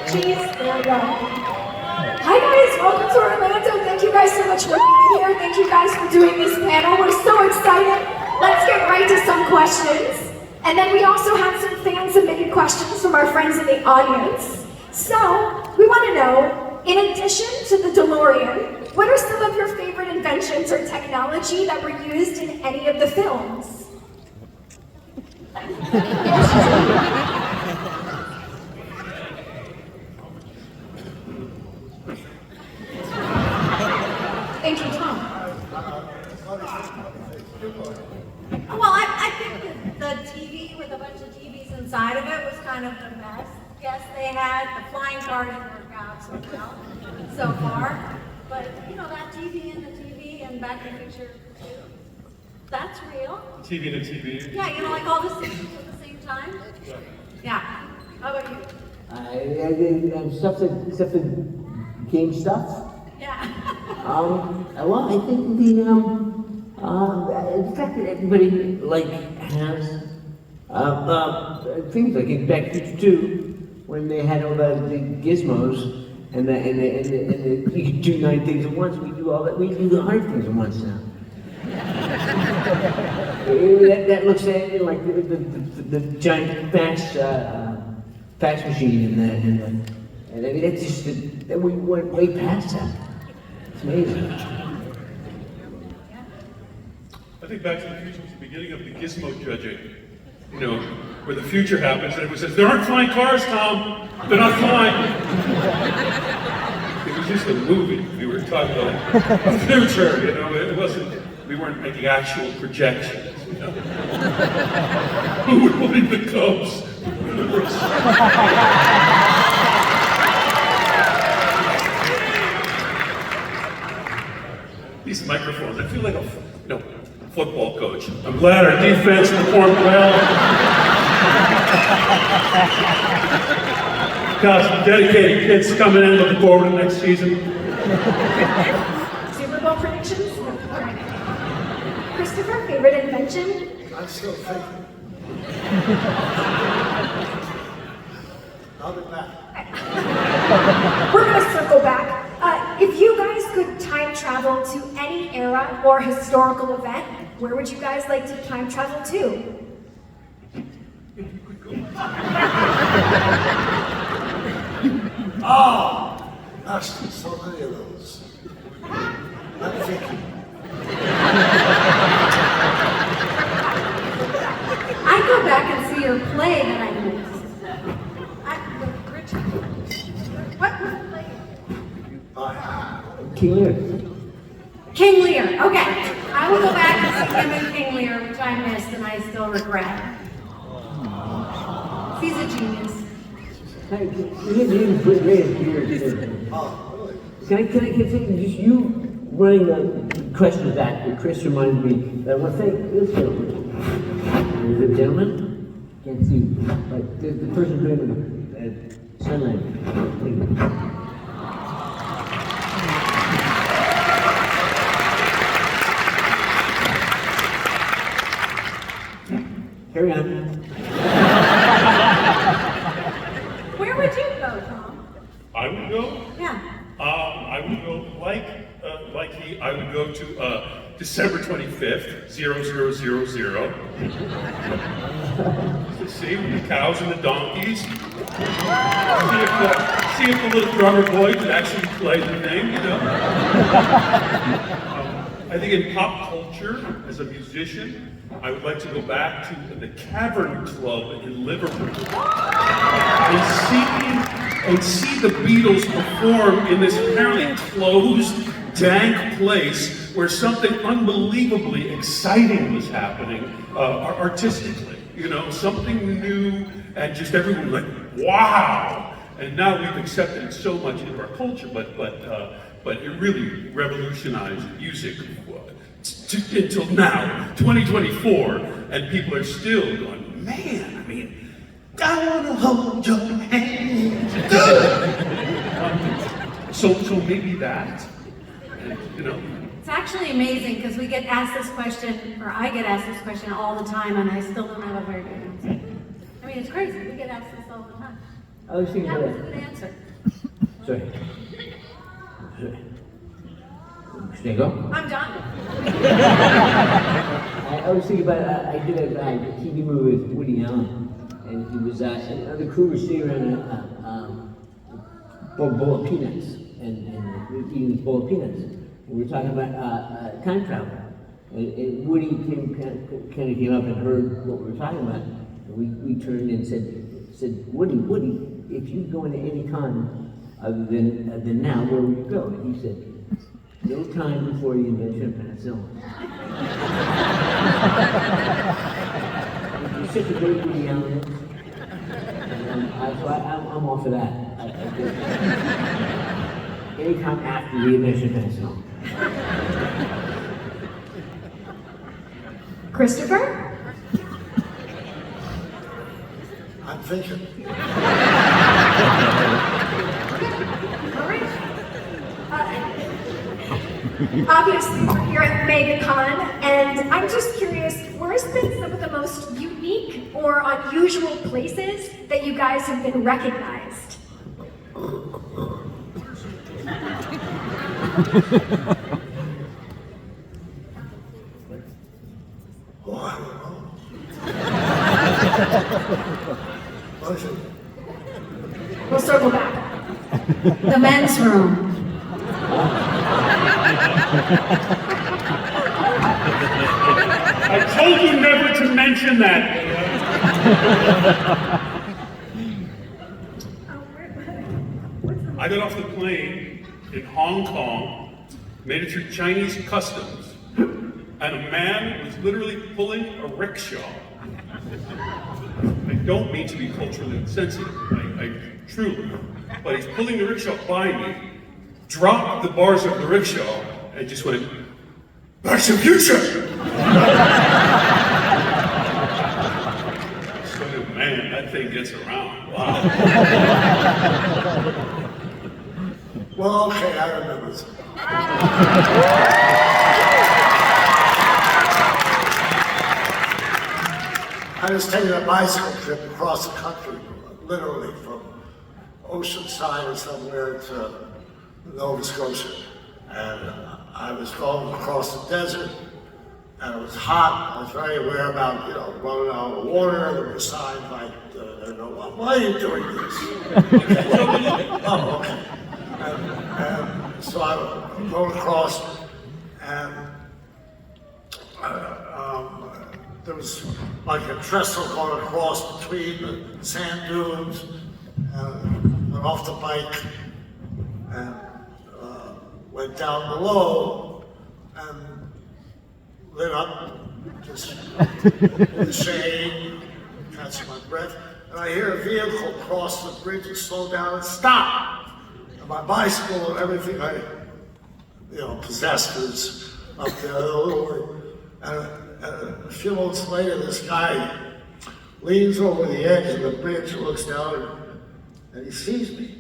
Cheese, there we go. Hi guys, welcome to Orlando. Thank you guys so much for being here. Thank you guys for doing this panel. We're so excited. Let's get right to some questions. And then we also have some fan-submitted questions from our friends in the audience. So, we want to know, in addition to the DeLorean, what are some of your favorite inventions or technology that were used in any of the films? Thank you, Tom. Well, I think that the TV with a bunch of TVs inside of it was kind of the best guess they had. The flying car didn't work out so well so far. But, you know, that TV and the TV and Back to the Future, that's real. TV to TV. Yeah, you know, like all the systems at the same time. Yeah. How about you? Stuff that game stuff. Yeah. Well, I think the fact that everybody has things like in Back to the Future 2, when they had all the gizmos and you could do 9 things at once. We do all that. We do 100 things at once now. that looks like the giant fax machine and I mean that's just that we went way past that. It's amazing. I think Back to the Future was the beginning of the gizmo judging. You know, where the future happens and everyone says, there aren't flying cars, Tom! They're not flying! It was just a movie. We were talking about the future, you know, it wasn't, we weren't making actual projections, you know. Who would win the Cubs? These microphones, I feel like a football coach. I'm glad our defense performed well. Got some dedicated kids coming in, looking forward to next season. Super Bowl predictions? All right. Christopher, favorite invention? I'm still thinking. I'll be back. We're gonna circle back. If you guys could time travel to any era or historical event, where would you guys like to time travel to? Oh, gosh, there's so many of those. I'm thinking. I go back and see your play that I missed. What was the play? King Lear. King Lear, okay. I will go back and see him in King Lear, which I missed and I still regret. He's a genius. Hey, you didn't put red beard. Oh, really? Can I just you running the question back, but Chris reminded me that I want to thank this gentleman. The gentleman? Can't see, but the person doing the sunlight. Thank you. Carry on. Where would you go, Tom? I would go? Yeah. I would go I would go to December 25th, 0000. To see the cows and the donkeys. See if the little drummer boy could actually play the thing, you know. I think in pop culture, as a musician, I would like to go back to the Cavern Club in Liverpool and see the Beatles perform in this apparently closed, dank place where something unbelievably exciting was happening artistically. You know, something new, and just everyone like, wow! And now we've accepted it so much into our culture, but it really revolutionized music until now, 2024, and people are still going, man, I mean, I wanna hold your hand. So maybe that, and, you know. It's actually amazing because we get asked this question, or I get asked this question all the time, and I still don't have a very good answer. I mean, it's crazy. We get asked this all the time. I was thinking That about was a good answer. Sorry. Should I go? I'm done. I was thinking about, I did a TV movie with Woody Allen, and he was, and the crew was sitting around a bowl of peanuts, and eating this bowl of peanuts. And we were talking about time travel. And Woody kind of came up and heard what we were talking about. And we turned and said, Woody, if you go into any time other than now, where would you go? And he said, no time before the invention of penicillin. He's such a great Woody Allen. So I'm all for that. Anytime after the invention of penicillin. Christopher? I'm thinking. All right. Obviously, we're here at Megacon, and I'm just curious, where's been some of the most unique or unusual places that you guys have been recognized? Oh, I don't know. What is it? We'll circle back. The men's room. I told you never to mention that. I got off the plane in Hong Kong, made it through Chinese customs, and a man was literally pulling a rickshaw. I don't mean to be culturally insensitive, I truly, but he's pulling the rickshaw by me, dropped the bars of the rickshaw, and just went, "Back to the future!" So, man, that thing gets around. Wow. Well, okay, I remember something. I was taking a bicycle trip across the country, literally from Oceanside or somewhere to Nova Scotia. And I was going across the desert, and it was hot. I was very aware about, running out of water. There were signs like, why are you doing this? Oh, okay. And so I was going across, and there was like a trestle going across between the sand dunes, and went off the bike, and went down below, and lit up, just in the shade, catching my breath, and I hear a vehicle cross the bridge and slow down and stop. And my bicycle and everything I, possessed is up there, and a few moments later, this guy leans over the edge of the bridge, looks down, and he sees me.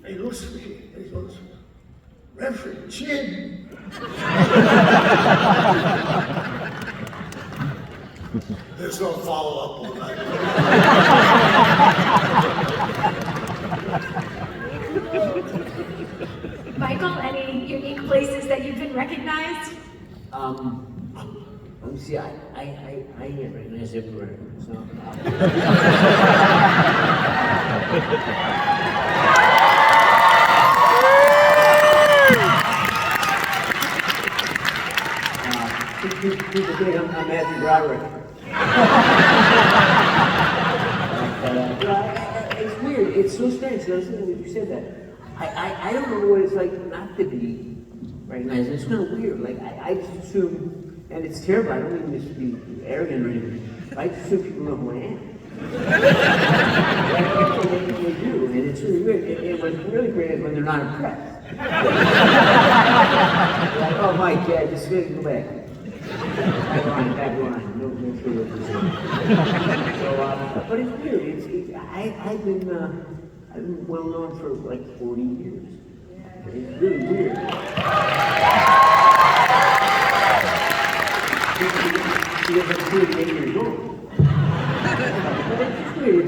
And he looks at me, and he goes, "Reverend Jim." There's no follow-up on that. Michael, any unique places that you've been recognized? Let me see, I get recognized everywhere, so. People think I'm Matthew Broderick. It's weird, it's so strange, that you said that. I don't know what it's like not to be recognized. It's kind of weird. Like, I just assume, and it's terrible, I don't mean this to be arrogant or anything, I just assume people know who I am. They do, and it's really weird. And what's really great is when they're not impressed. Like, oh, Mike, yeah, just go back. Back line, no clue what this is. So, but it's weird. I've been well known for like 40 years. It's really weird. Because I'm 38 years old. But it's weird.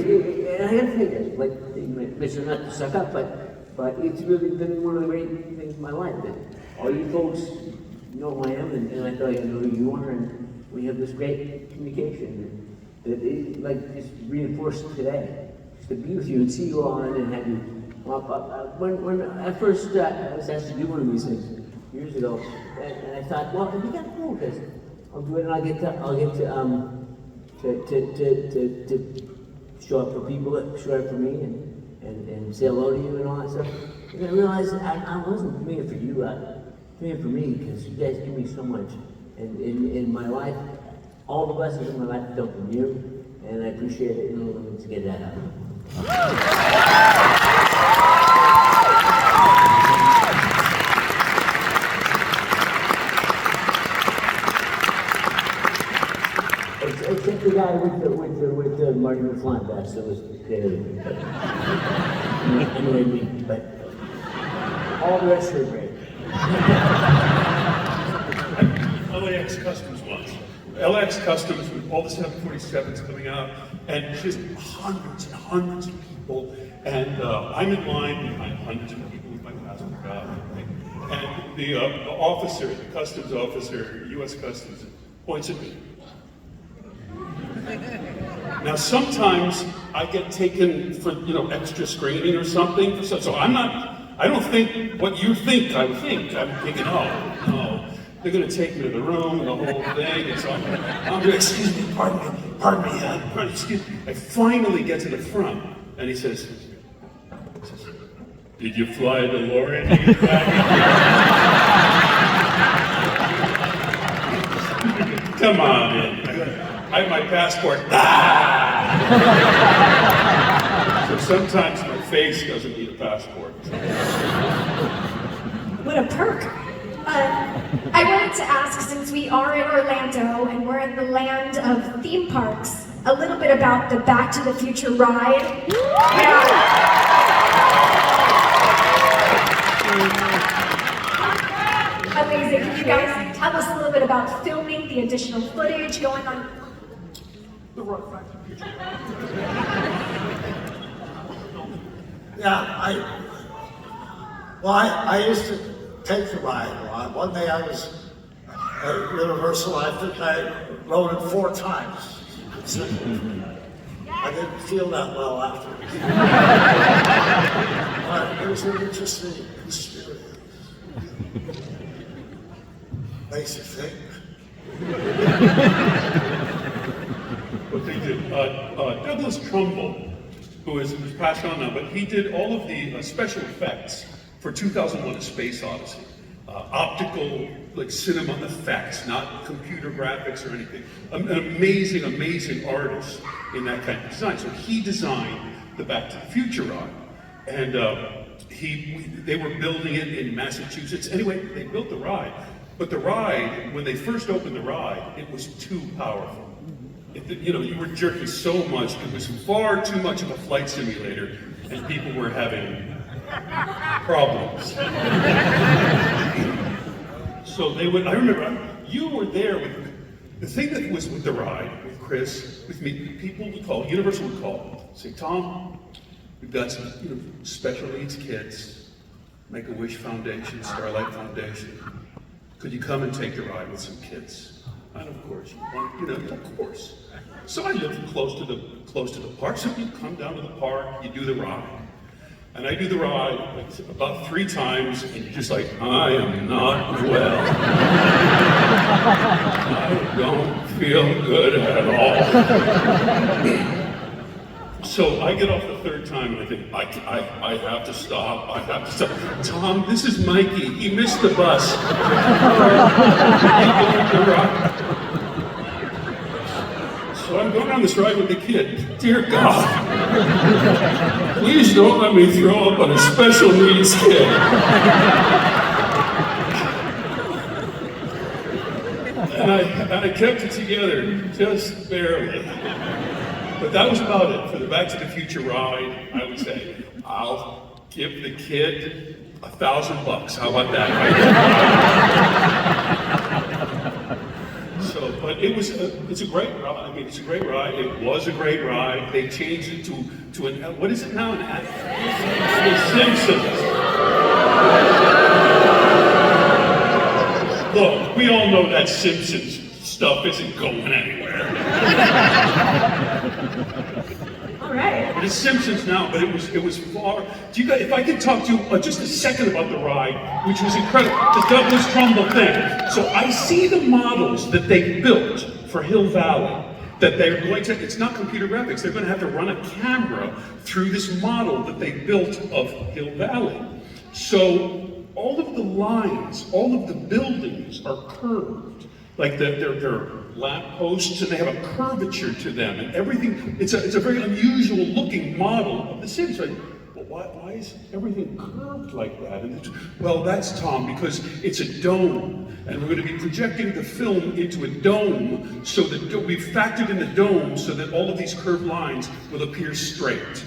And I have to think, like, you mentioned not to suck up, but But it's really been one of the great things in my life. That all you folks know who I am, and I feel like I know who you are, and we have this great communication that is like just reinforced today. Just to be with you and see you all and have you. When I first I was asked to do one of these things years ago, and I thought, well, it'd be kind of cool because I'll do it and I'll get to show up for people that show up for me and say hello to you and all that stuff. And I realized I wasn't doing it for you, doing it for me because you guys give me so much. And in my life, all the blessings in my life come from you, and I appreciate it. Let's get that out. Except the guy with the Marty McFly vest that was annoyed me, but all the rest are great. LAX Customs once. LAX Customs with all the 747s coming out, and just hundreds and hundreds of people, and I'm in line behind hundreds of people with my passport out, and the officer, the customs officer, U.S. Customs, points at me. Now sometimes I get taken for extra screening or something, so I don't think what you think I would think. I'm thinking, oh no, they're going to take me to the room and the whole thing, and so I'm going to, excuse me, pardon me, excuse me. I finally get to the front, and he says, did you fly a DeLorean to get back? Come on, man. I have my passport. So sometimes my face doesn't need a passport. What a perk. I wanted to ask, since we are in Orlando and we're in the land of theme parks, a little bit about the Back to the Future ride. Amazing. Can you guys tell us a little bit about filming, the additional footage going on the road front? Yeah, I used to take the ride a lot. One day I was at Universal, I think I rode it 4 times. I didn't feel that well afterwards. But it was an interesting experience. Makes you think. What they did, Douglas Trumbull, who is passed on now, but he did all of the special effects for 2001: A Space Odyssey. Optical, like cinema effects, not computer graphics or anything. An amazing, amazing artist in that kind of design. So he designed the Back to the Future ride. And they were building it in Massachusetts. Anyway, they built the ride. But the ride, when they first opened the ride, it was too powerful. You were jerking so much, it was far too much of a flight simulator, and people were having problems. So I remember, you were there with, the thing that was with the ride, with Chris, with me, people would call, Universal would call, say, Tom, we've got some special needs kids, Make-A-Wish Foundation, Starlight Foundation. Could you come and take the ride with some kids? And of course, of course. So I lived close to the park, so you come down to the park, you do the ride. And I do the ride about 3 times, and you're just like, I am not well. I don't feel good at all. So I get off the 3rd time, and I think, I have to stop, Tom, this is Mikey, he missed the bus. So I'm going on this ride with the kid. Dear God, please don't let me throw up on a special needs kid. And I kept it together, just barely. But that was about it. For the Back to the Future ride, I would say, I'll give the kid $1,000. How about that? But it's a great ride. I mean, it's a great ride. It was a great ride. They changed it to what is it now? The Simpsons. we all know that Simpsons stuff isn't going anywhere. All right. But it's Simpsons now, but it was far. Do you guys, if I could talk to you just a second about the ride, which was incredible, the Douglas Trumbull thing. So I see the models that they built for Hill Valley. That they're going to, it's not computer graphics, they're going to have to run a camera through this model that they built of Hill Valley. So all of the lines, all of the buildings are curved. Like they're lamp posts and they have a curvature to them and everything. It's a very unusual looking model of the city. So why is everything curved like that? And well, that's Tom, because it's a dome. And we're going to be projecting the film into a dome, so that we've factored in the dome so that all of these curved lines will appear straight.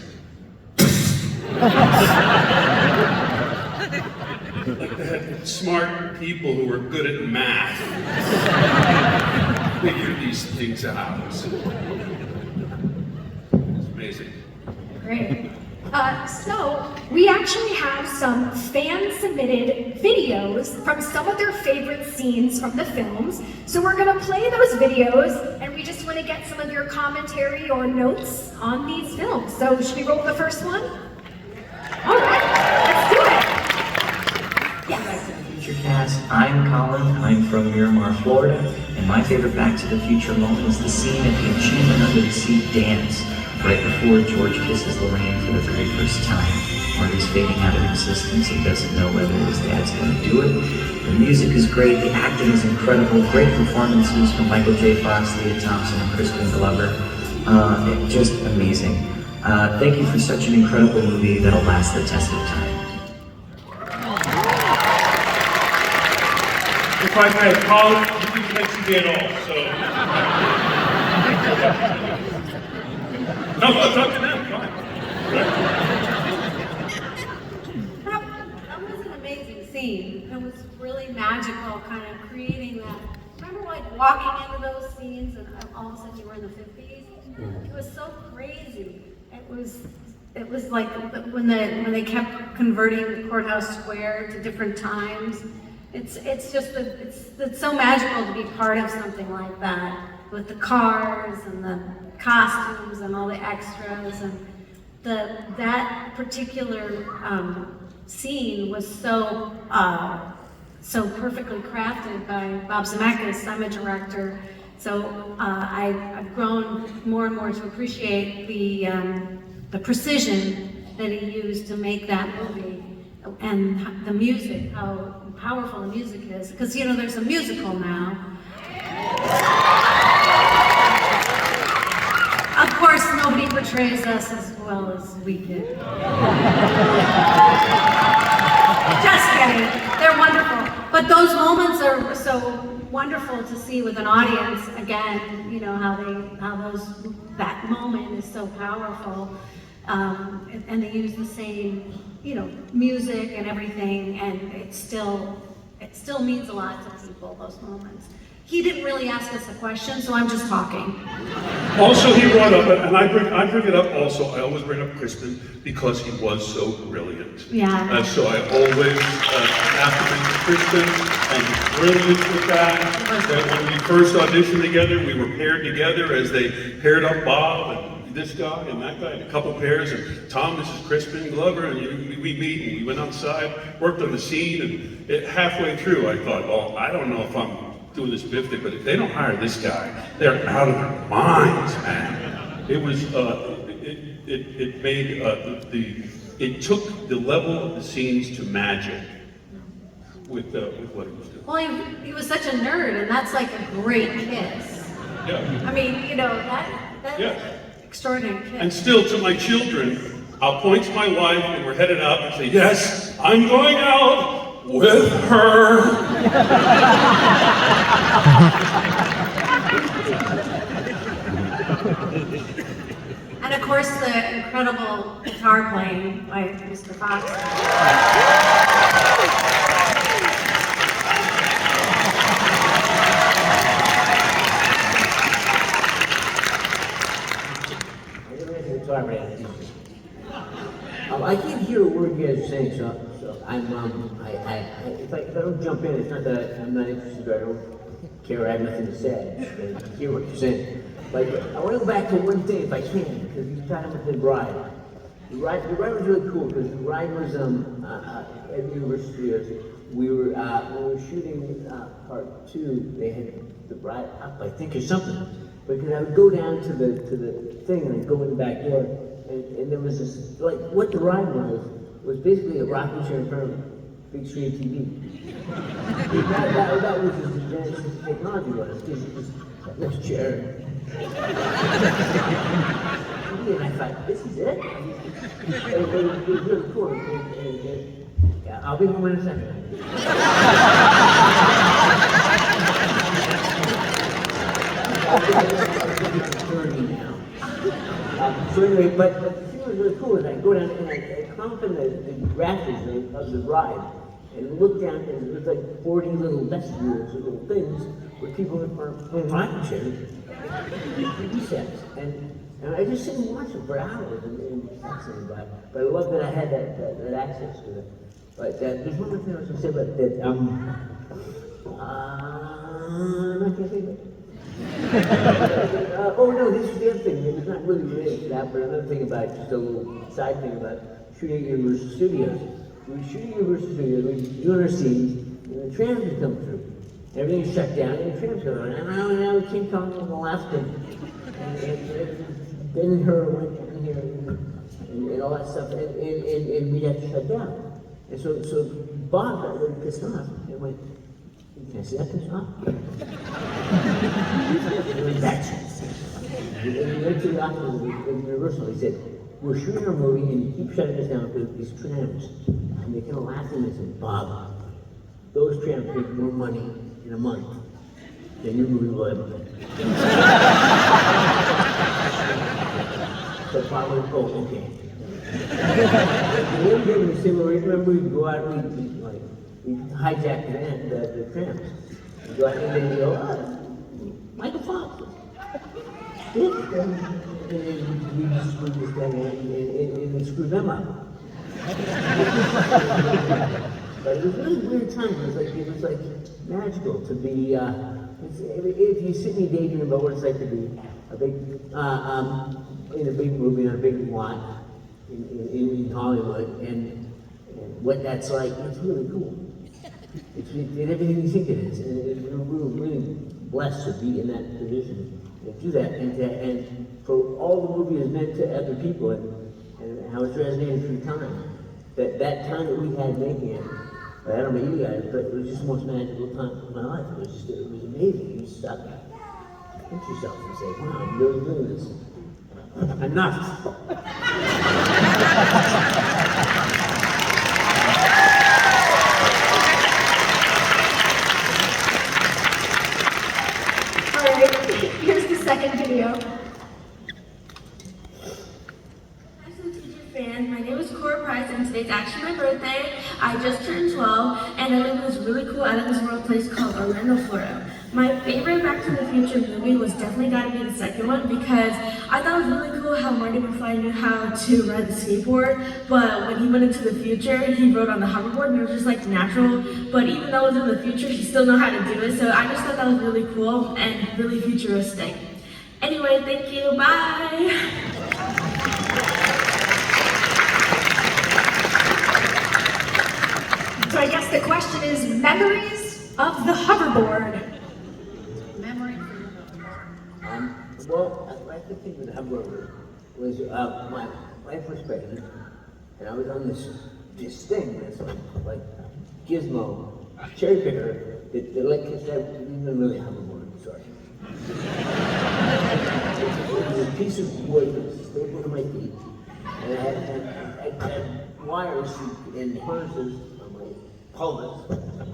Like they had smart people who were good at math figure these things out. It's amazing. Great. So we actually have some fan-submitted videos from some of their favorite scenes from the films. So we're going to play those videos, and we just want to get some of your commentary or notes on these films. So should we roll the first one? All right, let's do it. Yes. Future cast. I'm Colin. I'm from Miramar, Florida, and my favorite Back to the Future moment is the scene at the Enchantment Under the Sea dance. Right before George kisses Lorraine for the very first time. Marty's fading out of existence and doesn't know whether his dad's going to do it. The music is great, the acting is incredible, great performances from Michael J. Fox, Leah Thompson, and Crispin Glover. Just amazing. Thank you for such an incredible movie that'll last the test of time. If I may, Colin, you didn't mention me at all, so. No, I'm talking now, fine. That was an amazing scene. It was really magical, kind of creating that. Remember, like walking into those scenes, and all of a sudden you were in the 50s. It was so crazy. It was like when they kept converting the courthouse square to different times. It's so magical to be part of something like that, with the cars and the costumes and all the extras, and that particular scene was so perfectly crafted by Bob Zemeckis. I'm a director, so I've grown more and more to appreciate the precision that he used to make that movie, and the music, how powerful the music is, because there's a musical now. Of course, nobody portrays us as well as we do. Just kidding. They're wonderful. But those moments are so wonderful to see with an audience. Again, that moment is so powerful. And they use the same, music and everything, and it still means a lot to people, those moments. He didn't really ask us a question, so I'm just talking. Also, he brought up, and I bring it up also, I always bring up Crispin because he was so brilliant. Yeah. So I always have to mention Crispin, and he's brilliant with that. That when we first auditioned together, we were paired together as they paired up Bob and this guy and that guy, and a couple pairs, and Tom, this is Crispin Glover, and we meet, and we went outside, worked on the scene, and halfway through I thought, well, I don't know if I'm doing this biff thing, but if they don't hire this guy, they're out of their minds, man. It was, it took the level of the scenes to magic with what he was doing. Well, he was such a nerd, and that's like a great kiss. Yeah. I mean, that's Yeah. extraordinary kiss. And still, to my children, I'll point to my wife when we're headed out and say, yes, I'm going out with her. And of course, the incredible guitar playing by Mr. Fox. I can't hear a word you guys are saying, so if I don't jump in, it's not that I'm not interested, I don't care, I have nothing to say. I hear what you're saying. But I want to go back to one thing if I can, because you're talking about the ride. The ride was really cool because the ride was at Universal Studios. We were when we were shooting part 2. They had the ride up, I think, or something. Because I would go down to the thing and I'd go in the back door, and there was this, like, what the ride was basically a rocking chair in front of a big screen TV. that was as advanced as the technology was. Just this chair. And I thought, this is it? It was really cool. Yeah, I'll be home in a second. So anyway, but the thing was really cool is I go down and I climb up in the rafters of the ride and look down and there's like 40 little vestibules or little things where people are rocking chairs and TV sets. And I just sit and watch them for hours and fascinated by it. But I love that I had that access to it. But there's one more thing I was going to say about that. I'm not going to say that. Oh no, this is the other thing. It's not really related to that, but another thing about just a little side thing about shooting at Universal Studios. We were shooting at Universal Studios, we were doing our scenes, and the trams would come through. Everything's shut down, and the trams go on. And now King Kong on the left, and Ben and her went in here, and all that stuff, and we had to shut down. And so Bob got really pissed off, and went, can I see that pissed off? And he went to the office of Universal. He said, we're shooting our movie and you keep shutting us down because of these trams. And they kind of laughed at me and said, Bob, those trams make more money in a month than your movie will ever make. So Bob went, oh, okay. Remember we'd go out and we'd hijack the trams. We'd go out and then you go, oh, Michael Fox. And then we just screwed this guy and screwed them up. But it was a really weird time. It was like magical to be. If you sit and you daydream about what it's like to be in a big movie on a big lot in Hollywood, and what that's like, it's really cool. It's everything you think it is, and we're really blessed to be in that position. Do that and for all the movie has meant to other people and how it's resonated through time. That time that we had making it, I don't know about you guys, but it was just the most magical time of my life. It was amazing. You just stop and pinch yourself and say, wow, I'm really doing this. Enough. Second video. Hi, teacher fans. My name is Cora Price, and today's actually my birthday. I just turned 12, and I live in this really cool Adams World place called Orlando, Florida. My favorite Back to the Future movie was definitely got to be the second one because I thought it was really cool how Marty McFly knew how to ride the skateboard, but when he went into the future, he rode on the hoverboard, and it was just like natural. But even though it was in the future, he still knew how to do it. So I just thought that was really cool and really futuristic. Anyway, thank you, bye! So I guess the question is memories of the hoverboard. Memory. Well, I think with the hoverboard was my wife was pregnant, and I was on this thing that's like gizmo cherry picker that like even really hoverboard. Sorry. It was a piece of wood that was stapled to my feet, and I had wires and harnesses on my pelvis,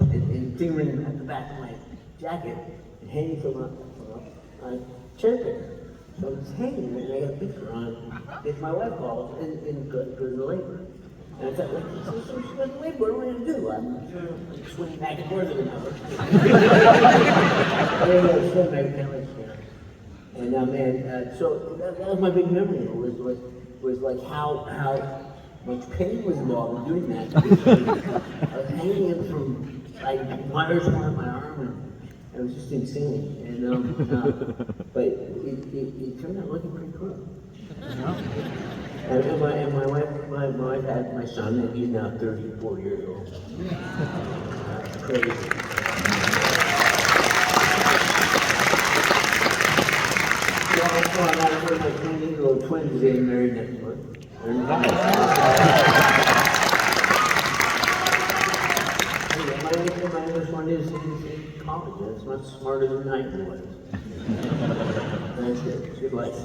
and fingering at the back of my jacket, and hanging from a cherry picker. So I was hanging there, and I got a picture on if my wife calls and goes to labor. And I thought, like, so she's going to labor, what am I going to do? I'm swinging back and forth with her. And so that was my big memory. Was like how much pain was involved in doing that. I was hanging in from like wires around my arm, and it was just insane. But it turned out looking pretty cool. And my wife had my son, and he's now 34 years old. Crazy. Well, I got my 20-year-old twins getting married next month. They're invited. My youngest one is in college, and it's much smarter than I was. That's good. It's good life.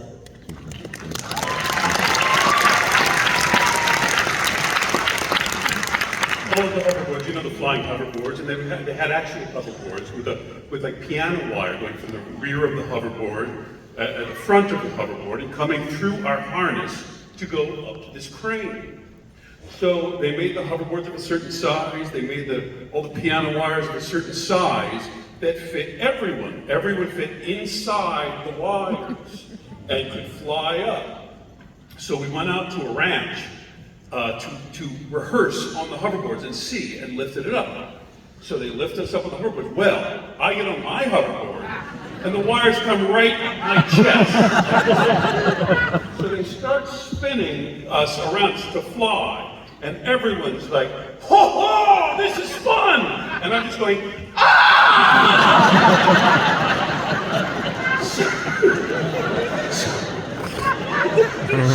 All of the hoverboards, you know, the flying hoverboards, and they had actual hoverboards with like piano wire going from the rear of the hoverboard at the front of the hoverboard and coming through our harness to go up to this crane. So they made the hoverboards of a certain size, they made all the piano wires of a certain size that fit everyone. Everyone fit inside the wires and could fly up. So we went out to a ranch to rehearse on the hoverboards and see, and lifted it up. So they lift us up on the hoverboard. Well, I get on my hoverboard, and the wires come right up my chest. So they start spinning us around to fly, and everyone's like, ho ho, this is fun! And I'm just going,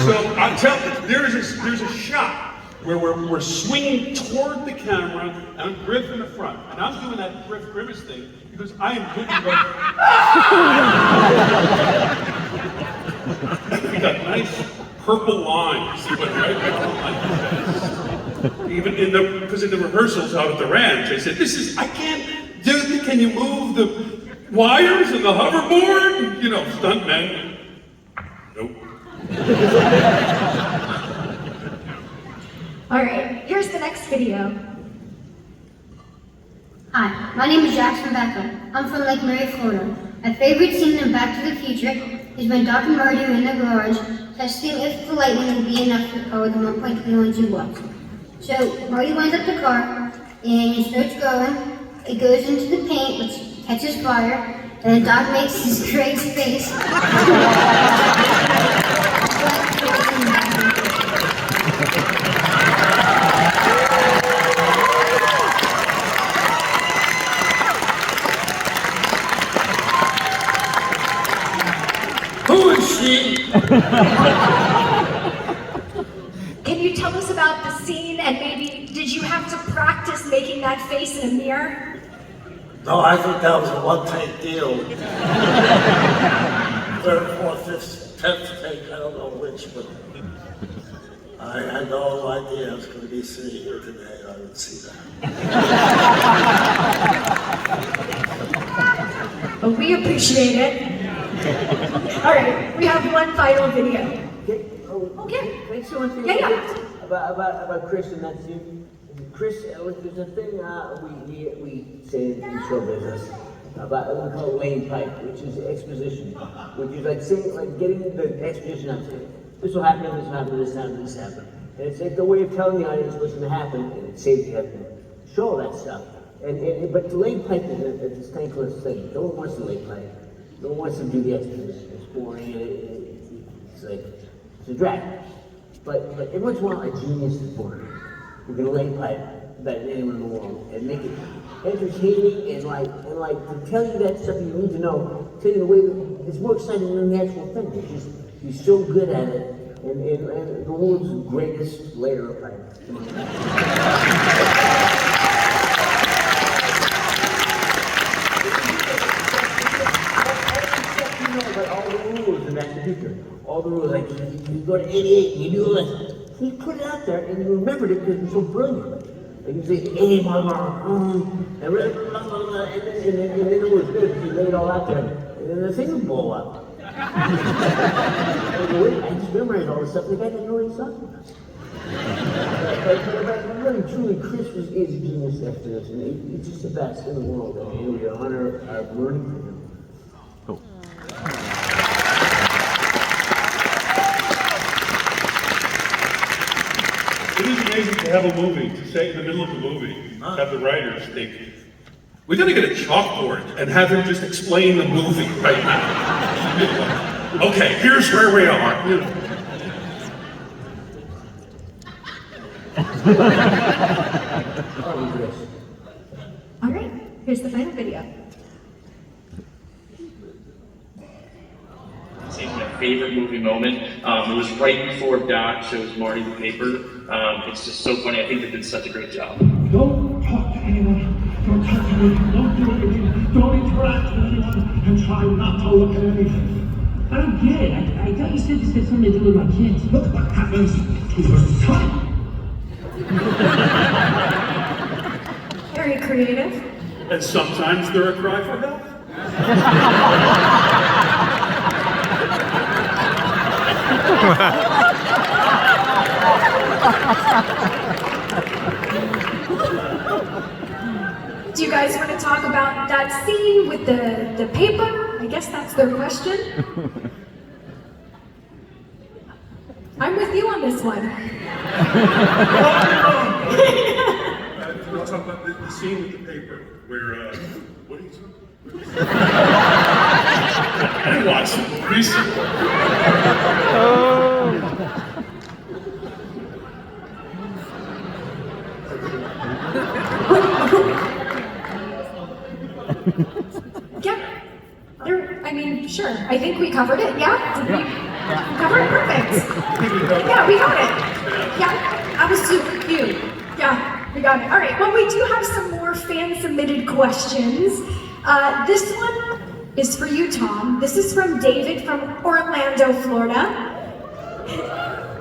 So I'm telling you, there's a shot where we're swinging toward the camera, and I'm Griff in the front, and I'm doing that Griff grimace thing because I am looking like, we got nice purple lines that went right down my chest. Even because in the rehearsals out at the ranch, I said, I can't do it. Can you move the wires and the hoverboard? You know, stuntmen. Nope. All right, here's the next video. Hi, my name is Jackson Becker. I'm from Lake Mary, Florida. My favorite scene in Back to the Future is when Doc and Marty are in the garage testing if the lightning will be enough to power the 1.312 watts. So Marty winds up the car and it starts going. It goes into the paint, which catches fire, and then Doc makes this great face. Who is she? Can you tell us about the scene, and maybe did you have to practice making that face in a mirror? No, I think that was a one-take deal. Third, fourth, fifth, 10th take, I don't know which, but I had no idea I was going to be sitting here today. I would see that. Well, we appreciate it. All right, we have one final video. Okay. Can I say one thing? Yeah. About Chris and that scene? Chris, there's a thing we say in show business about what we call lane pipe, which is exposition, which is like saying, like getting the exposition out. This will happen, this will happen, this will happen, this will happen. And it's like the way of telling the audience what's going to happen, and it saves you having to show all that stuff. But the lane pipe is a thankless thing. No one wants the lane pipe. No one wants to do the exposition. It's boring, and it's like, it's a drag. But every once in a while, a genius is born. Who can lay pipe better than anyone in the world and make it entertaining and like to tell you that stuff you need to know, tell you the way that it's more exciting than the actual thing. It's just he's so good at it, and the world's greatest layer of pipe. All the rules in Back to the Future. All the rules, like you go to 88 and you do all this. He put it out there and you remembered it because it's so brilliant. Like you say, hey, mama, and then it was good because you laid it all out there. And then the thing would blow up. I just memorized all this stuff. The guy didn't know what he was talking about. But really, truly, Chris is a genius after this. And he's just the best in the world. And we honor our learning from him. It is amazing to have a movie, to say in the middle of the movie, have the writers think, we gotta get a chalkboard and have him just explain the movie right now. Okay, here's where we are. You know. All right, here's the final video. It's my favorite movie moment. It was right before Doc shows Marty the paper. It's just so funny. I think they did such a great job. Don't talk to anyone. Don't touch me. Don't do anything. Don't interact with anyone. And try not to look at anything. I don't get it. I thought you said this had something to do with my kids. Look what happens to your son. Very creative. And sometimes they're a cry for help. Do you guys want to talk about that scene with the paper? I guess that's their question. I'm with you on this one. We'll talk about the scene with the paper, where, what are you talking about? I watched it recently. Yeah. I mean, sure. I think we covered it. Yeah? Did we cover it? Perfect. Yeah, we got it. Yeah, that was super cute. Yeah, we got it. All right, well, we do have some more fan-submitted questions. This one is for you, Tom. This is from David from Orlando, Florida.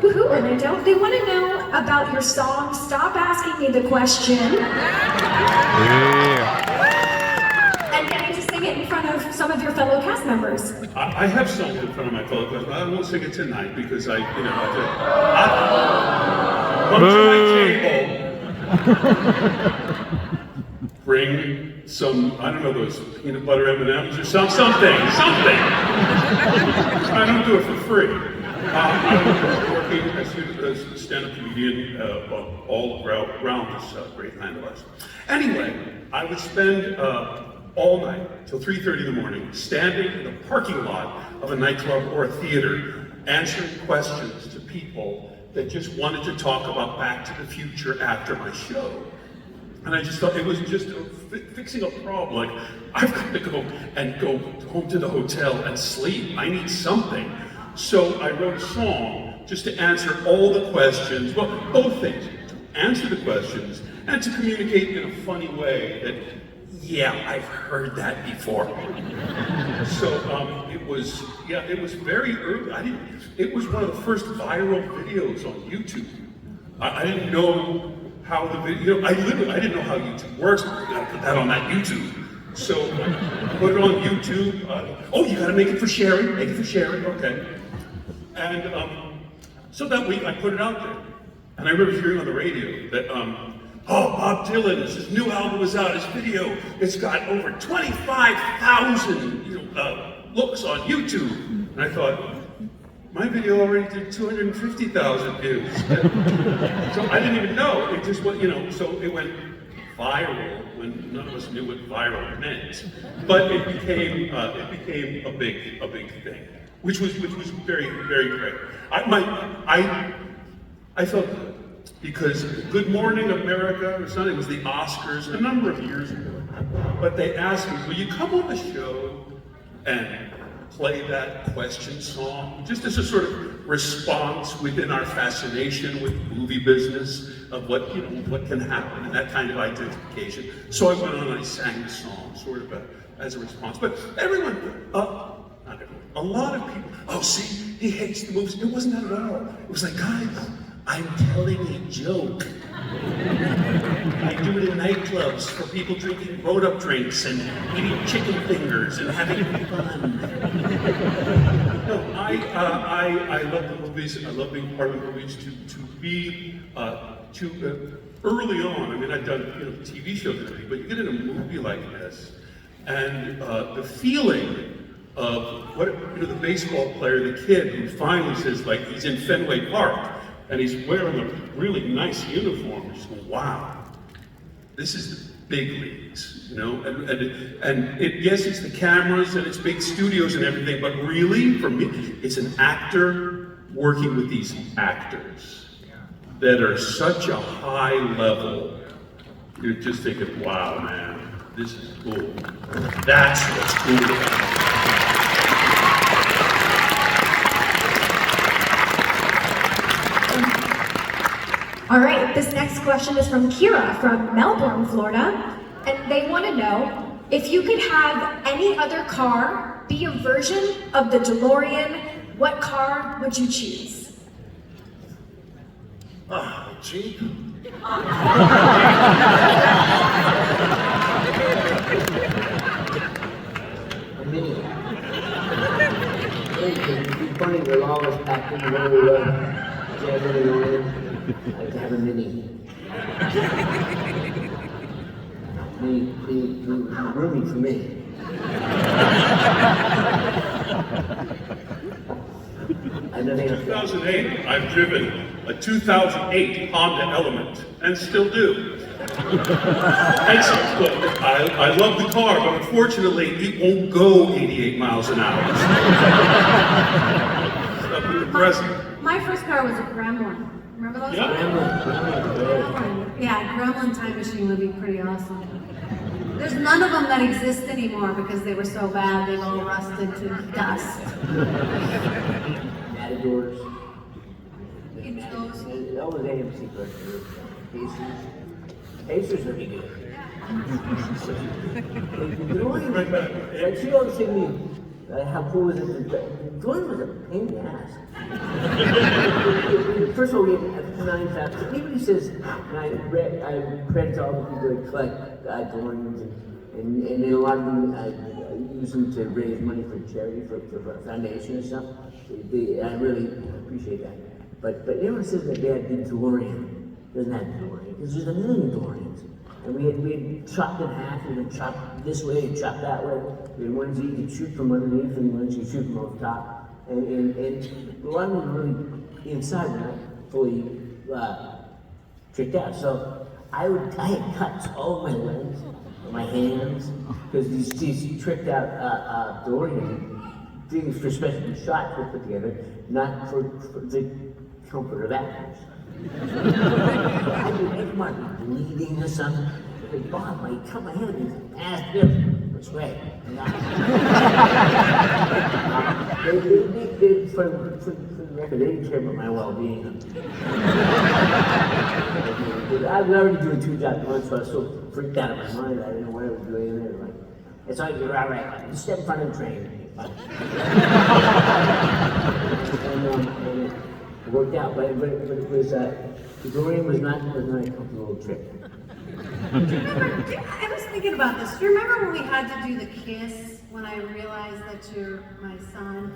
Woohoo, Orlando. They want to know about your song, Stop Asking Me the Question. And getting to sing it in front of some of your fellow cast members. I have sung it in front of my fellow class, but I won't sing it tonight because I come to my table, bring some, I don't know, those peanut butter M&Ms or something. I don't do it for free. I'm working as a stand-up comedian all around this great land of ours. Anyway, I would spend all night till 3:30 in the morning standing in the parking lot of a nightclub or a theater answering questions to people that just wanted to talk about Back to the Future after my show. And I just thought it was just fixing a problem. Like, I've got to go home to the hotel and sleep. I need something. So I wrote a song just to answer all the questions, well, both things, to answer the questions and to communicate in a funny way that, yeah, I've heard that before. So it was very early. It was one of the first viral videos on YouTube. I didn't know how the video, I didn't know how YouTube works. You gotta put that on that YouTube. So I put it on YouTube. You gotta make it for sharing, okay. And so that week I put it out there. And I remember hearing on the radio that, Bob Dylan, his new album is out, his video, it's got over 25,000 looks on YouTube. And I thought, my video already did 250,000 views. So I didn't even know, it just went, so it went viral when none of us knew what viral meant. But it became a big thing, which was very, very great. I felt good. Because Good Morning America or something, it was the Oscars a number of years ago. But they asked me, will you come on the show and play that question song? Just as a sort of response within our fascination with the movie business of what can happen and that kind of identification. So I went on and I sang the song sort of as a response. But everyone, not everyone, a lot of people, see, he hates the movies. It wasn't that at all. It was like, guys, I'm telling a joke. I do it in nightclubs for people drinking grown-up drinks and eating chicken fingers and having fun. No, I love the movies. I love being part of the movies. Early on. I mean, I've done TV shows and everything, but you get in a movie like this, and the feeling of the baseball player, the kid who finally says, like, he's in Fenway Park. and he's wearing a really nice uniform. Just go, wow, this is the big leagues, you know? And yes, it's the cameras and it's big studios and everything, but really, for me, it's an actor working with these actors that are such a high level. You're just thinking, wow, man, this is cool. That's what's cool about it. All right, this next question is from Kira from Melbourne, Florida. And they want to know, if you could have any other car be a version of the DeLorean, what car would you choose? Jeep. A mini. It'd be funny with all this back in the way jamming on. I'd like to have a mini. The roomy for me. In 2008, I've driven a 2008 Honda Element, and still do. I love the car, but unfortunately, it won't go 88 miles an hour. Stuck with the present. My first car was a Gremlin. Remember those? Yeah. Gremlin. Yeah, Gremlin time machine would be pretty awesome. There's none of them that exist anymore because they were so bad, they've all rusted to dust. Matadors. Those. That was AMC questions. Pacers. Pacers would be good. Like she always said to me, how cool was it? Jordan was a pain in the ass. First of all, we have 9,000. Everybody says, and I credit to all the people that collect DeLoreans, and a lot of them use them to raise money for charity, for foundation and stuff. I really appreciate that. But everyone says that they had the DeLorean. Doesn't have DeLorean, because there's a million DeLoreans. And we had chopped in half, we had chopped this way and chopped that way. We had ones that you could shoot from underneath and ones you shoot from over top. And a lot of them really inside were not fully tricked out. So I had cuts all over my legs, my hands, because these tricked out DeLorean things for special shots were put together, not for the comfort of actors. I mean, might be bleeding or something. But Bob, I cut my hand and asked him which way. For the record, they didn't care about my well-being. I was already doing 2 jobs at once, so I was so freaked out of my mind. I didn't know what I was doing in there. Like, it's like, all right, just step in front of the train. And it worked out, but it was, the DeLorean was not a comfortable trip. I was thinking about this. Do you remember when we had to do the kiss when I realized that you're my son?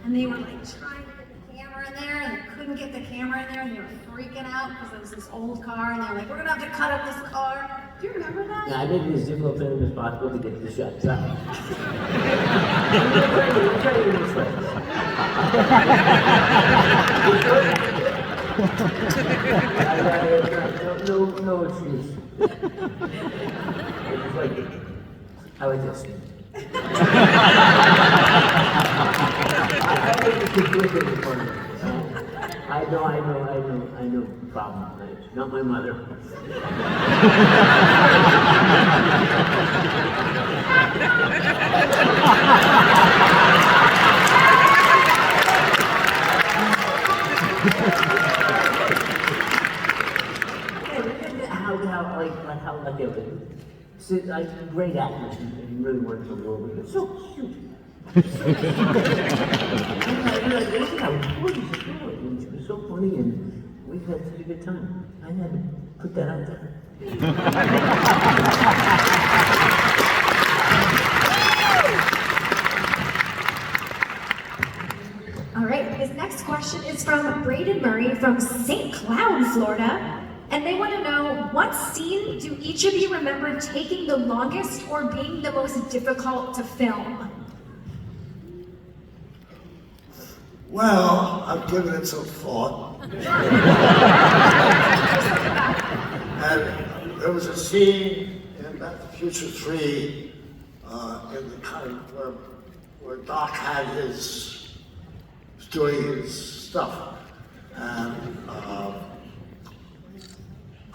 And they were like trying to get the camera in there and they couldn't get the camera in there and they were freaking out because it was this old car and they were like, we're gonna have to cut up this car. Do you remember that? Yeah, I made it as difficult for them as possible to get the shots out. No excuse. It's like, I like this. I know problem. Not my mother. How lucky I was. Great actors and really wonderful world, but so cute. I realized how important she was, and she was so funny, and we had such a good time. I had to put that out there. All right, his next question is from Braden Murray from St. Cloud, Florida. And they want to know, what scene do each of you remember taking the longest or being the most difficult to film? Well, I've given it some thought. And there was a scene in Back to the Future 3 in the kind of where Doc had was doing his stuff. And,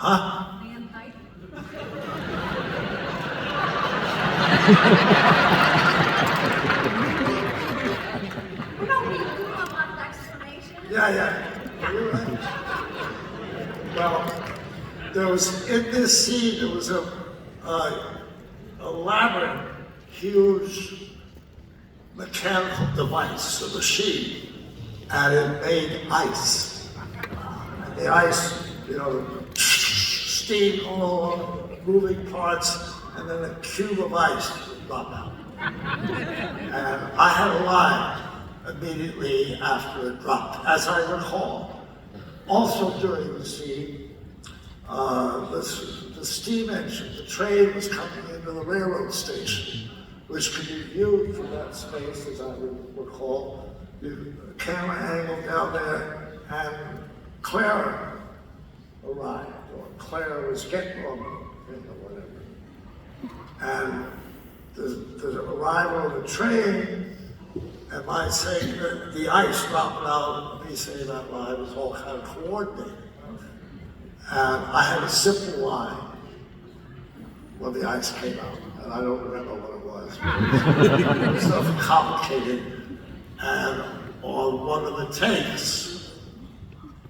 Man fight. We don't need to do a lot of explanation. yeah. You're right. Well, there was, in this scene, there was a elaborate, huge mechanical device, a machine, and it made ice. And the ice, steam all over, moving parts, and then a cube of ice would drop out. And I had arrived immediately after it dropped, as I recall. Also during the scene, the steam engine, the train was coming into the railroad station, which could be viewed from that space, as I recall. The camera angle down there, and Clara arrived, or Clara was getting on or whatever. And the arrival of the train, and my saying that the ice dropped out, me saying that line was all kind of coordinated. And I had a simple line when the ice came out, and I don't remember what it was. It was something complicated, and on one of the takes,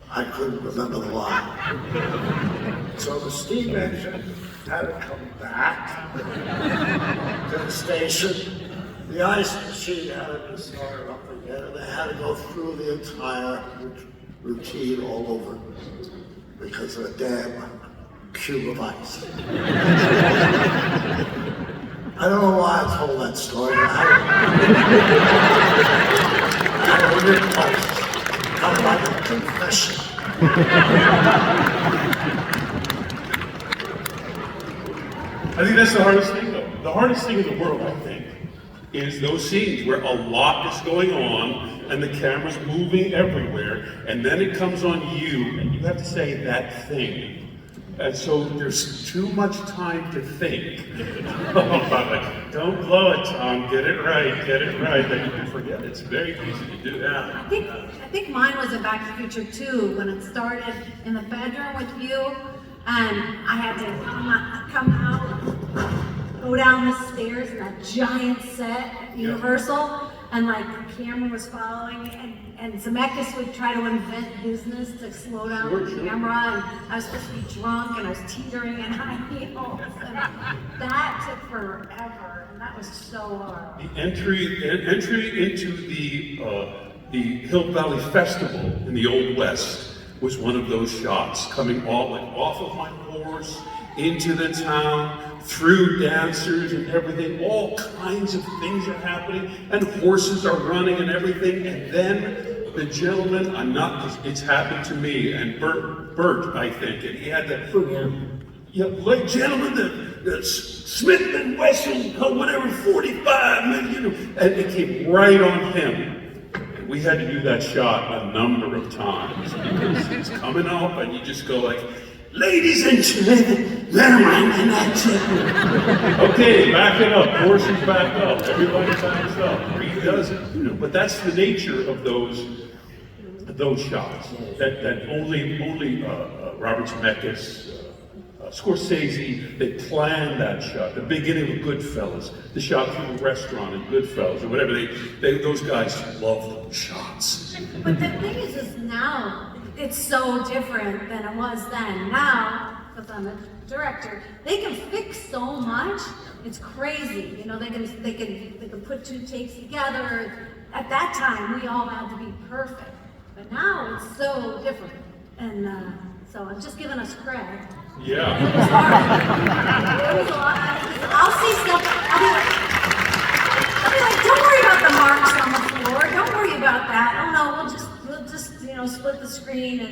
I couldn't remember the line. So the steam engine had to come back to the station. The ice machine had to start up again, and they had to go through the entire routine all over because of a damn cube of ice. I don't know why I told that story. I had a written post, kind of like a confession. I think that's the hardest thing, though. The hardest thing in the world, I think, is those scenes where a lot is going on and the camera's moving everywhere, and then it comes on you and you have to say that thing. And so there's too much time to think about it. Don't blow it, Tom. Get it right. Then you can forget. It's very easy to do that. I think mine was in Back to the Future 2 when it started in the bedroom with you, and I had to come out, go down the stairs in that giant set at Universal, and like the camera was following, and Zemeckis would try to invent business to slow down the camera, and I was supposed to be drunk, and I was teetering in high heels, and that took forever, and that was so hard. The entry into the Hill Valley Festival in the Old West was one of those shots, coming off of my horse into the town, through dancers and everything. All kinds of things are happening, and horses are running and everything. And then the gentleman, it's happened to me and Bert, I think, and he had that. Ladies and gentlemen, the Smith & Wesson, whatever, 45 million, and it came right on him. And we had to do that shot a number of times because it's coming up, and you just go like, ladies and gentlemen, and that's it. Okay, back it up. Horses back up. Everybody backs up. Redoes it. But that's the nature of those shots. That only Robert Zemeckis, Scorsese, they planned that shot. The beginning of Goodfellas, the shot through the restaurant in Goodfellas, or whatever. Those guys love those shots. But the thing is now, it's so different than it was then. Now, because I'm a director, they can fix so much. It's crazy. They can put two takes together. At that time, we all had to be perfect. But now it's so different. And so I'm just giving us credit. Yeah. It was hard. It was a lot. I'll see stuff. I'll be like, don't worry about the marks on the floor. Don't worry about that. Oh no, we'll just split the screen, and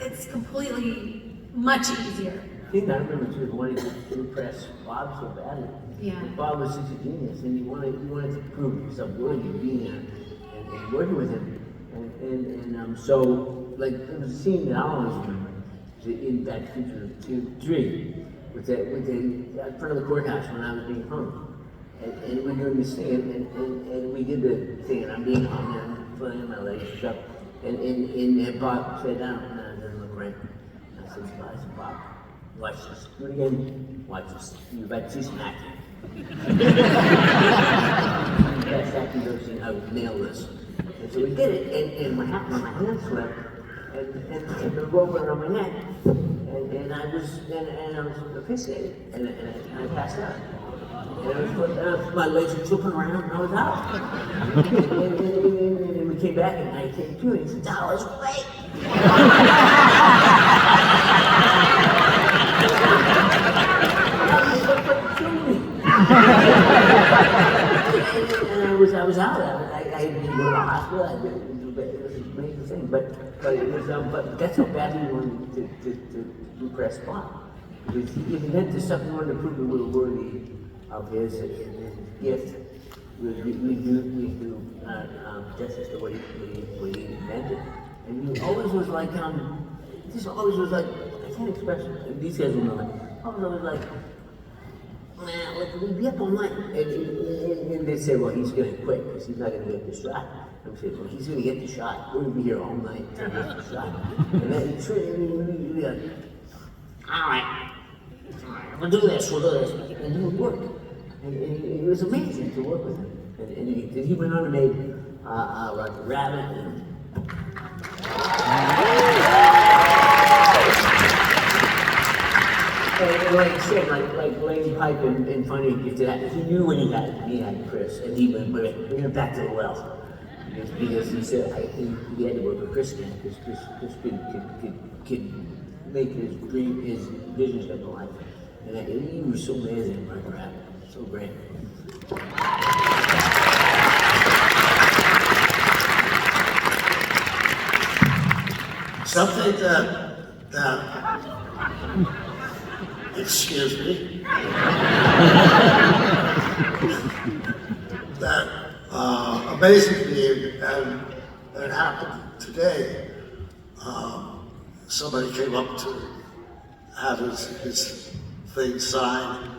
it's completely much easier. I think I remember too, wanting to impress Bob so badly. Yeah. And Bob was such a genius, and you wanted to prove yourself worthy of being there and working with him. So like, there was a scene that I always remember, in Back to the Future 3, with the in front of the courthouse when I was being hung. And we were doing this thing, and we did the thing, and I'm being hung, and I'm pulling my legs shut. And Bob said, no, it doesn't look right. I said, Bob, watch this. Do it again. Watch this. You're about to see some acting. Best acting I've ever seen. I would nail this. And so we did it, and what happened, my hand slipped, and the rope went around my neck, and I was asphyxiated, and I passed out. And my legs were flipping around, and I was out. And we came back, and I came to, and he said, "Dallas, wait!" And I was out. I didn't go to the hospital. It was a major thing, but that's how badly we wanted to repress Bob. Because he meant to something, wanted to prove that we were worthy of his gift. We do justice to what he invented. And he always was like, just always was like, I can't express it. These guys will know it. Always like, man, like, we'd be up all night. And they'd say, well, he's going to quit because he's not going to get the shot. And we say, well, he's going to get the shot. We're going to be here all night to get the shot. And then we'd be like, all right, we'll do this. And he would work. And it was amazing to work with him. And he went on and made Roger Rabbit. And like I said, like laying pipe and funny gifted actors, he knew when he had Chris, and he went, bring it back to the well. Because he said he had to work with Chris again, because Chris could make his visions come to life. And he was so amazing, Roger Rabbit, so great. Something that excuse me, that amazes me, and it happened today. Somebody came up to have his thing signed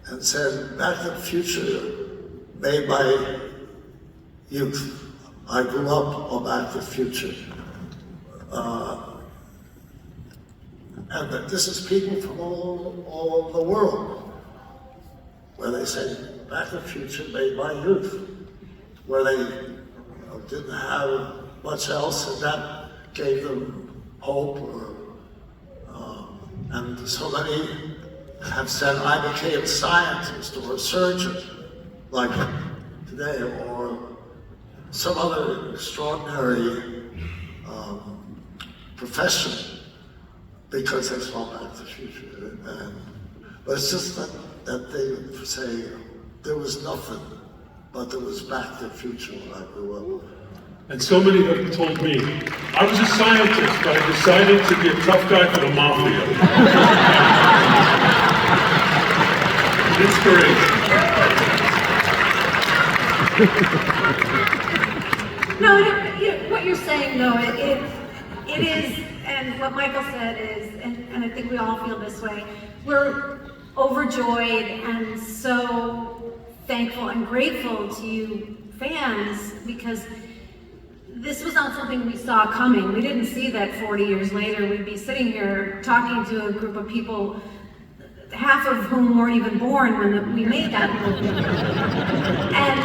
and said, "Back to the Future made my youth. I grew up on Back to the Future." And that this is people from all over the world, where they say, "Back to the Future made my youth," where they didn't have much else, and that gave them hope. And so many have said, "I became a scientist or a surgeon," like today, or some other extraordinary profession, because they saw Back to the Future. But it's just that they say there was nothing, but there was Back to the Future when I grew up. And so many have told me, I was a scientist, but I decided to be a tough guy for the mafia. Inspiration. No, what you're saying, though, it is, and what Michael said is, and I think we all feel this way, we're overjoyed and so thankful and grateful to you fans, because this was not something we saw coming. We didn't see that 40 years later we'd be sitting here talking to a group of people, half of whom weren't even born when we made that movie. And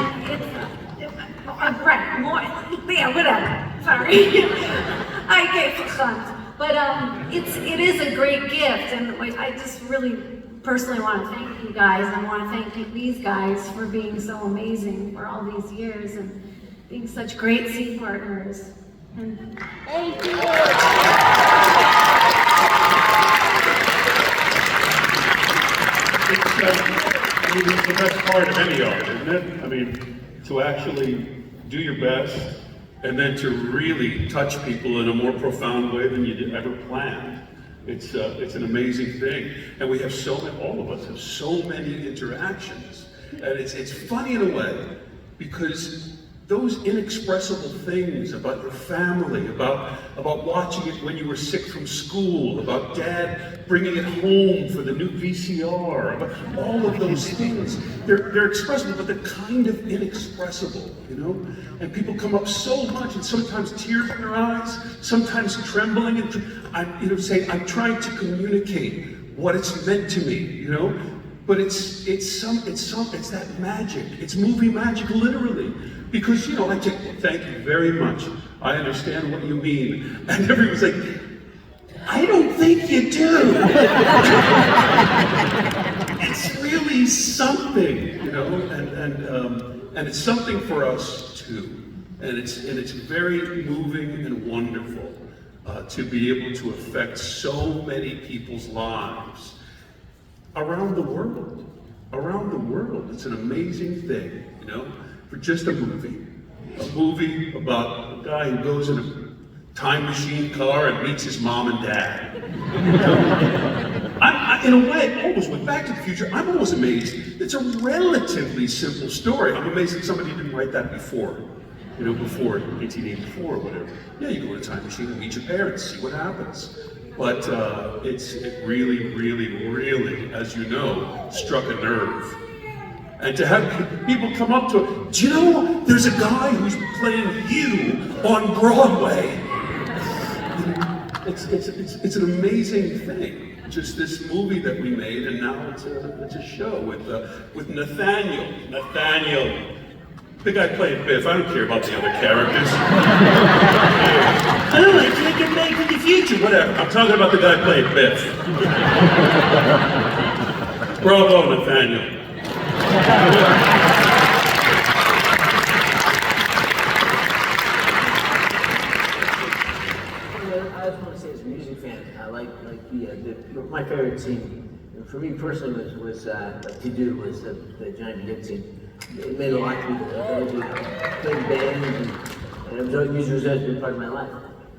whatever. Sorry. I gave a cunt. But it is a great gift, and I just really personally want to thank you guys. I want to thank these guys for being so amazing for all these years and being such great scene partners. And thank you. It's the best part of any art, isn't it? I mean, to actually do your best, and then to really touch people in a more profound way than you ever planned. It's an amazing thing. And we have all of us have so many interactions. And it's funny in a way, because those inexpressible things about your family, about watching it when you were sick from school, about dad bringing it home for the new VCR, about all of those things. They're expressible, but they're kind of inexpressible, you know? And people come up so much, and sometimes tears in their eyes, sometimes trembling, and saying, I'm trying to communicate what it's meant to me, you know? But it's that magic. It's movie magic, literally. Because, you know, I take, thank you very much. I understand what you mean. And everyone's like, I don't think you do. It's really something, you know, and it's something for us too. And it's very moving and wonderful to be able to affect so many people's lives around the world. Around the world. It's an amazing thing, you know, for just a movie about a guy who goes in a time machine car and meets his mom and dad. In a way, almost with Back to the Future, I'm always amazed. It's a relatively simple story. I'm amazed that somebody didn't write that before. You know, before 1984 or whatever. Yeah, you go in a time machine and meet your parents, see what happens. But it really, really, really, as you know, struck a nerve. And to have people come up to it, do you know there's a guy who's playing you on Broadway? It's an amazing thing. Just this movie that we made, and now it's a show with Nathaniel. The guy playing Biff. I don't care about the other characters. I can't get back to the future. Whatever. I'm talking about the guy playing Biff. Bravo, Nathaniel. I just want to say, as a music fan, I like my favorite scene. For me personally, was to do was the Johnny Depp scene. It meant a lot to me. I played bands, and music has always been part of my life.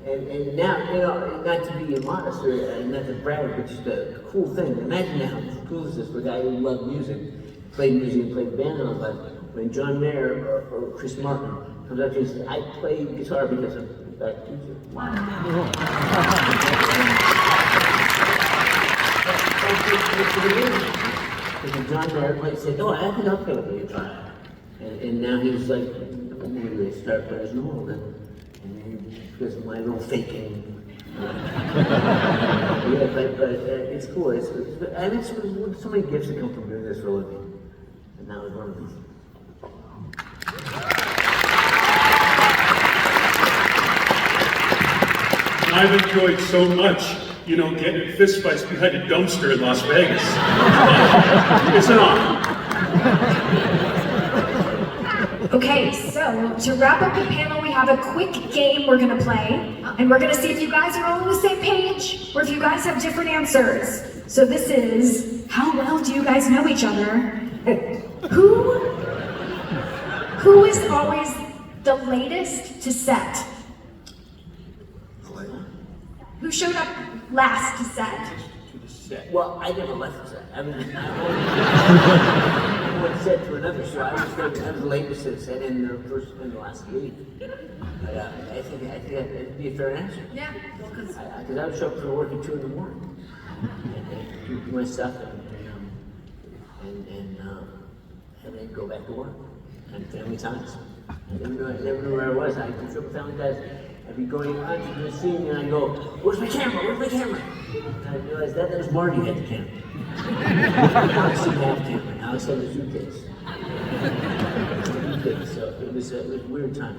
And now, you know, not to be immodest or not to brag, but just a cool thing. Imagine how cool is this for a guy who loved music, played music and played band and all that. When John Mayer or Chris Martin comes up and says, I play guitar because of Back to the Future. Wow. And John Mayer said, oh, I think I'll play with the guitar. And now he's like, maybe they start playing as normal then. Because of my little faking. Yeah, but it's cool. And it's so many gifts that come from doing this for a living. And that was one of these. I've enjoyed so much, you know, getting in fistfights behind a dumpster in Las Vegas. It's an honor. Okay, so to wrap up the panel, we have a quick game we're gonna play, and we're gonna see if you guys are all on the same page, or if you guys have different answers. So this is, how well do you guys know each other? Who is always the latest to set? Who showed up last to set? Well, I never left the set. I mean, I went set to another show. I was the latest to set in the last week. But I think that'd be a fair answer. Yeah, because I would show up for work at 2 in the morning and do my stuff and then go back to work and family times. I never knew where I was. I could show up with family guys. I'd be going on to the scene and I go, where's my camera? Where's my camera? And I realized that was Marty had the camera. Now I still have the camera. Now I still have the suitcase. So it was a weird time.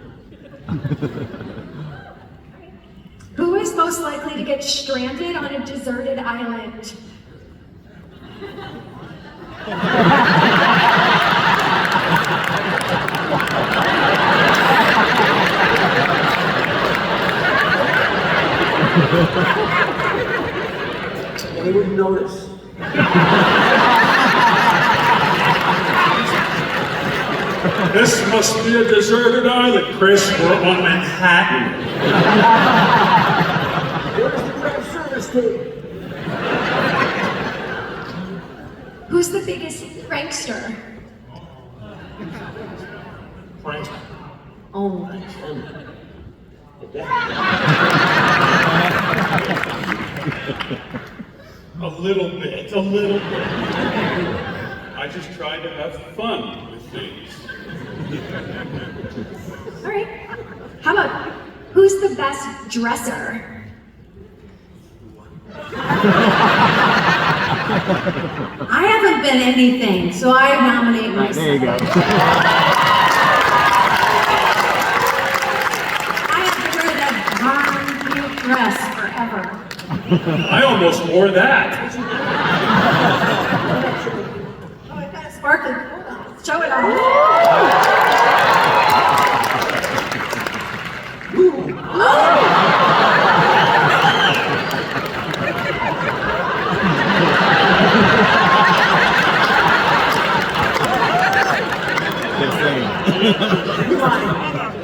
Who is most likely to get stranded on a deserted island? And he wouldn't notice. This must be a deserted island, Chris. We're on Manhattan. Where's the craft service team? Who's the biggest prankster? Frank, Only. A little bit, a little bit. I just tried to have fun with things. All right. How about who's the best dresser? I haven't been anything, so I nominate myself. There you go. I have to wear that darn pink dress forever. I almost wore that. Oh, it got sparkly. Hold on. Show it off.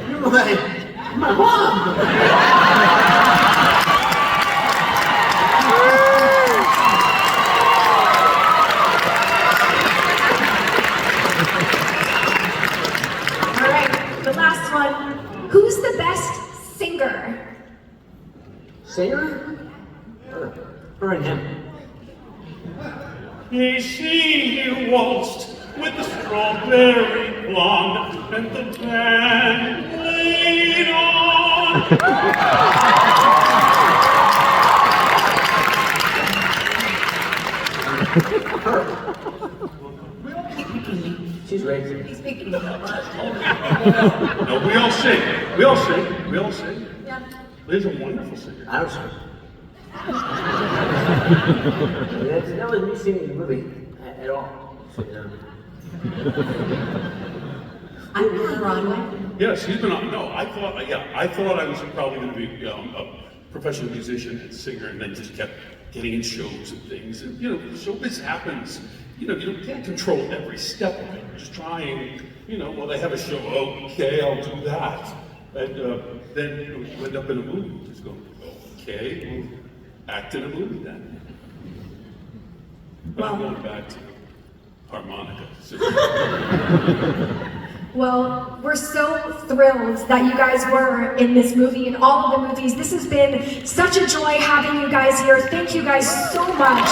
You're my mom. All right, the last one. Who's the best singer? Singer? Her and him. They see he waltzed with the strawberry blonde and the band played on. She's great. He's picking No, we all sing. We all sing. We all sing. Yeah. Liz is a wonderful singer. I don't sing. That was me singing the movie at all. So, I'm on Broadway. Yeah, she's been on. No, I thought I was probably going to be a professional musician and singer, and then just kept getting in shows and things. And showbiz happens. You can't control every step of it. Just trying. Well, they have a show. Okay, I'll do that. And then you end up in a movie. Just go. Okay, we'll act in a movie then. But I'm going back to harmonica. Well, we're so thrilled that you guys were in this movie and all of the movies. This has been such a joy having you guys here. Thank you guys so much.